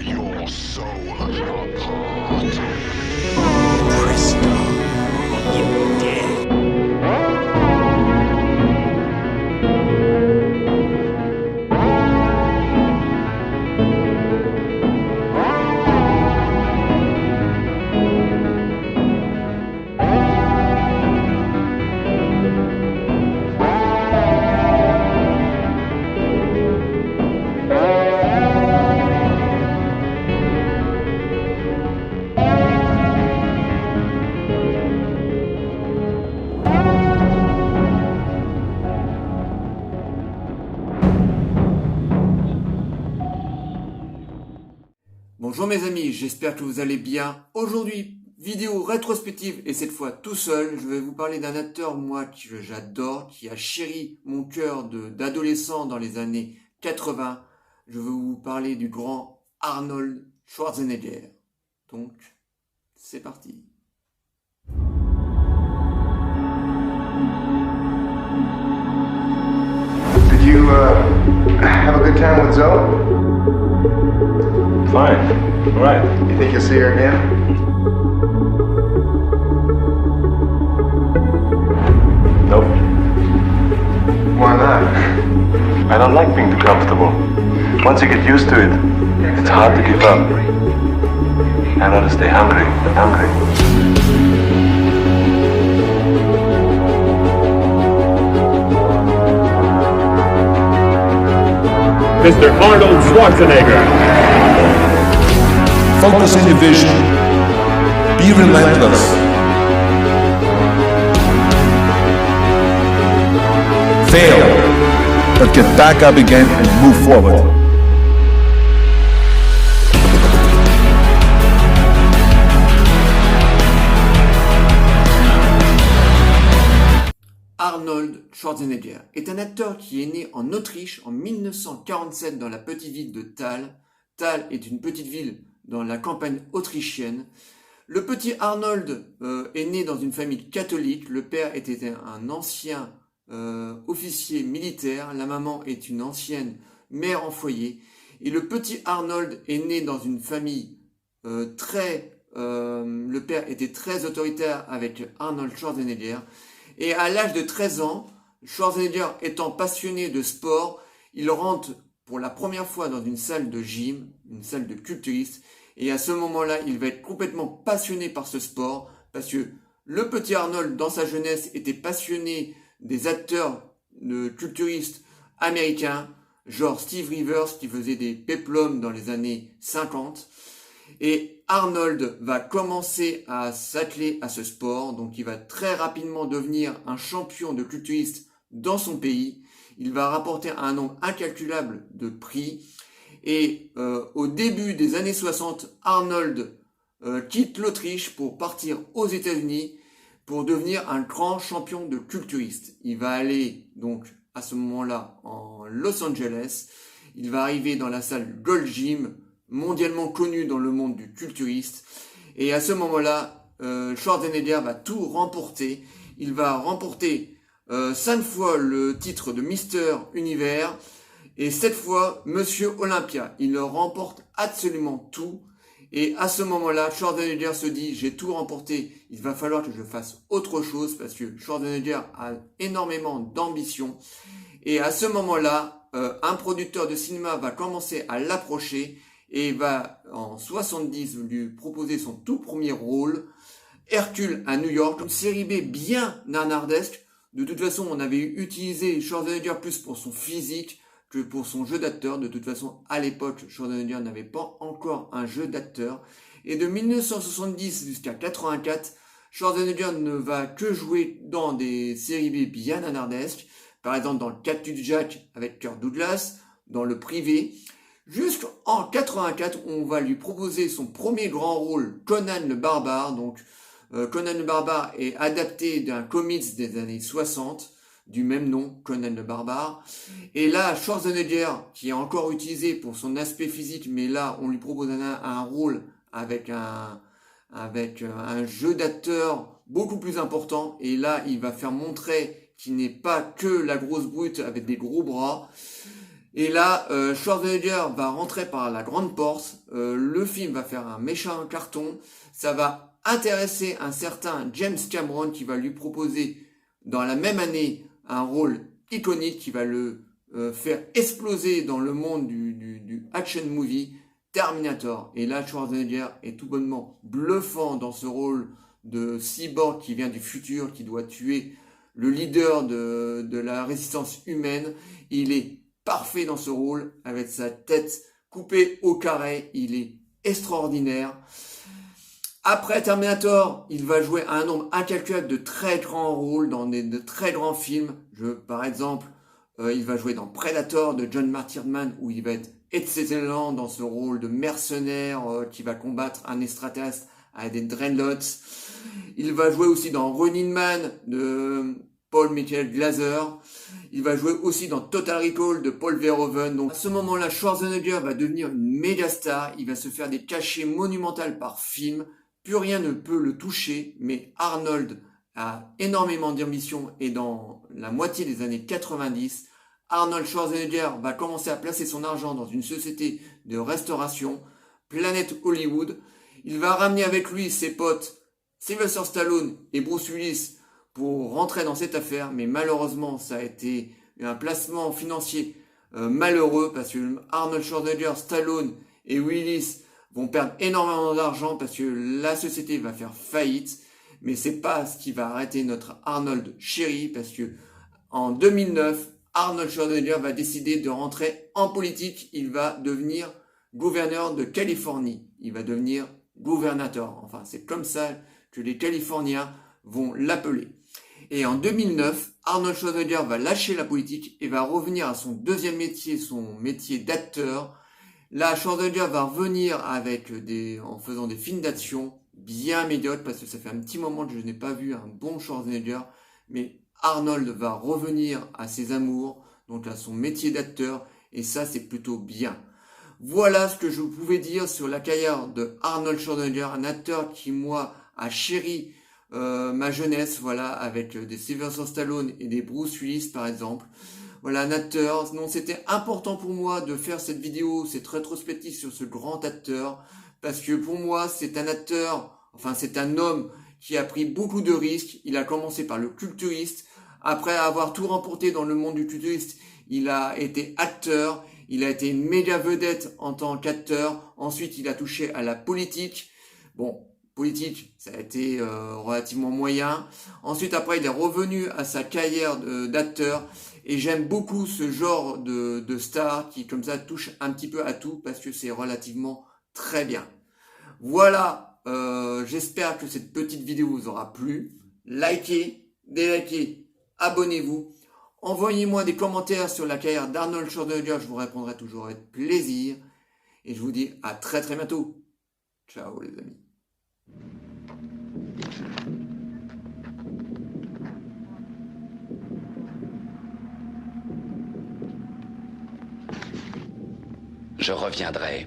your soul of your party. Presto, you're dead. Bonjour mes amis, j'espère que vous allez bien. Aujourd'hui, vidéo rétrospective et cette fois tout seul, je vais vous parler d'un acteur moi que j'adore, qui a chéri mon cœur d'adolescent dans les années 80. Je vais vous parler du grand Arnold Schwarzenegger. Donc, c'est parti. Did you have a good time with Zoe? Fine. All right. You think you'll see her again? Nope. Why not? I don't like being too comfortable. Once you get used to it, it's hard to give up. I rather stay hungry than hungry. Mr. Arnold Schwarzenegger. Focus on your vision. Be relentless. Fail, but get back up again and move forward. Arnold Schwarzenegger est un acteur qui est né en Autriche en 1947 dans la petite ville de Thal. Thal est une petite ville dans la campagne autrichienne. Le petit Arnold est né dans une famille catholique. Le père était un ancien officier militaire. La maman est une ancienne mère en foyer. Et le petit Arnold est né dans une famille le père était très autoritaire avec Arnold Schwarzenegger. Et à l'âge de 13 ans, Schwarzenegger étant passionné de sport, il rentre pour la première fois dans une salle de gym, une salle de culturiste. Et à ce moment-là, il va être complètement passionné par ce sport parce que le petit Arnold, dans sa jeunesse, était passionné des acteurs de culturistes américains, genre Steve Rivers qui faisait des péplums dans les années 50. Et Arnold va commencer à s'atteler à ce sport, donc il va très rapidement devenir un champion de culturiste dans son pays. Il va rapporter un nombre incalculable de prix. Et au début des années 60, Arnold quitte l'Autriche pour partir aux États-Unis pour devenir un grand champion de culturiste. Il va aller donc à ce moment-là en Los Angeles. Il va arriver dans la salle Gold Gym, mondialement connue dans le monde du culturiste. Et à ce moment-là, Schwarzenegger va tout remporter. Il va remporter 5 fois le titre de Mister Univers et 7 fois Monsieur Olympia. Il remporte absolument tout. Et à ce moment-là, Schwarzenegger se dit, j'ai tout remporté, il va falloir que je fasse autre chose parce que Schwarzenegger a énormément d'ambition. Et à ce moment-là, un producteur de cinéma va commencer à l'approcher et va en 70 lui proposer son tout premier rôle, Hercule à New York, une série B bien nanardesque. De toute façon, on avait utilisé Schwarzenegger plus pour son physique que pour son jeu d'acteur. De toute façon, à l'époque, Schwarzenegger n'avait pas encore un jeu d'acteur. Et de 1970 jusqu'à 84, Schwarzenegger ne va que jouer dans des séries B bien nanardesques. Par exemple, dans le Cactus Jack avec Kirk Douglas, dans Le Privé. Jusqu'en 84, on va lui proposer son premier grand rôle, Conan le Barbare. Donc, Conan le Barbare est adapté d'un comics des années 60, du même nom, Conan le Barbare. Et là, Schwarzenegger, qui est encore utilisé pour son aspect physique, mais là, on lui propose un rôle avec un jeu d'acteur beaucoup plus important. Et là, il va faire montrer qu'il n'est pas que la grosse brute avec des gros bras. Et là, Schwarzenegger va rentrer par la grande porte, le film va faire un méchant carton, ça va intéresser un certain James Cameron qui va lui proposer dans la même année un rôle iconique qui va le faire exploser dans le monde du action movie, Terminator. Et là, Schwarzenegger est tout bonnement bluffant dans ce rôle de cyborg qui vient du futur, qui doit tuer le leader de la résistance humaine. Il est parfait dans ce rôle, avec sa tête coupée au carré, il est extraordinaire. Après Terminator, il va jouer un nombre incalculable de très grands rôles dans de très grands films. Par exemple, il va jouer dans Predator de John McTiernan, où il va être excellent dans ce rôle de mercenaire qui va combattre un extraterrestre avec des dreadlocks. Il va jouer aussi dans Running Man de Paul Michael Glaser. Il va jouer aussi dans Total Recall de Paul Verhoeven. Donc à ce moment-là, Schwarzenegger va devenir une méga star. Il va se faire des cachets monumentaux par film. Plus rien ne peut le toucher, mais Arnold a énormément d'ambition et dans la moitié des années 90, Arnold Schwarzenegger va commencer à placer son argent dans une société de restauration, Planet Hollywood. Il va ramener avec lui ses potes Sylvester Stallone et Bruce Willis pour rentrer dans cette affaire, mais malheureusement ça a été un placement financier malheureux parce que Arnold Schwarzenegger, Stallone et Willis vont perdre énormément d'argent parce que la société va faire faillite, mais c'est pas ce qui va arrêter notre Arnold chéri parce que en 2009, Arnold Schwarzenegger va décider de rentrer en politique. Il va devenir gouverneur de Californie. Il va devenir gouvernateur. Enfin, c'est comme ça que les Californiens vont l'appeler. Et en 2009, Arnold Schwarzenegger va lâcher la politique et va revenir à son deuxième métier, son métier d'acteur. Là, Schwarzenegger va revenir en faisant des films d'action bien médiocres parce que ça fait un petit moment que je n'ai pas vu un bon Schwarzenegger. Mais Arnold va revenir à ses amours, donc à son métier d'acteur, et ça c'est plutôt bien. Voilà ce que je pouvais dire sur la carrière de Arnold Schwarzenegger, un acteur qui moi a chéri ma jeunesse, voilà, avec des Sylvester Stallone et des Bruce Willis par exemple. Voilà, un acteur. Non, c'était important pour moi de faire cette vidéo, cette rétrospective sur ce grand acteur, parce que pour moi c'est un acteur, enfin c'est un homme qui a pris beaucoup de risques. Il a commencé par le culturiste. Après avoir tout remporté dans le monde du culturiste, il a été acteur. Il a été une méga vedette en tant qu'acteur. Ensuite, il a touché à la politique. Bon, politique, ça a été relativement moyen. Ensuite, après, il est revenu à sa carrière d'acteur. Et j'aime beaucoup ce genre de star qui, comme ça, touche un petit peu à tout parce que c'est relativement très bien. Voilà, j'espère que cette petite vidéo vous aura plu. Likez, délikez, abonnez-vous. Envoyez-moi des commentaires sur la carrière d'Arnold Schwarzenegger, je vous répondrai toujours avec plaisir. Et je vous dis à très très bientôt. Ciao les amis. Je reviendrai.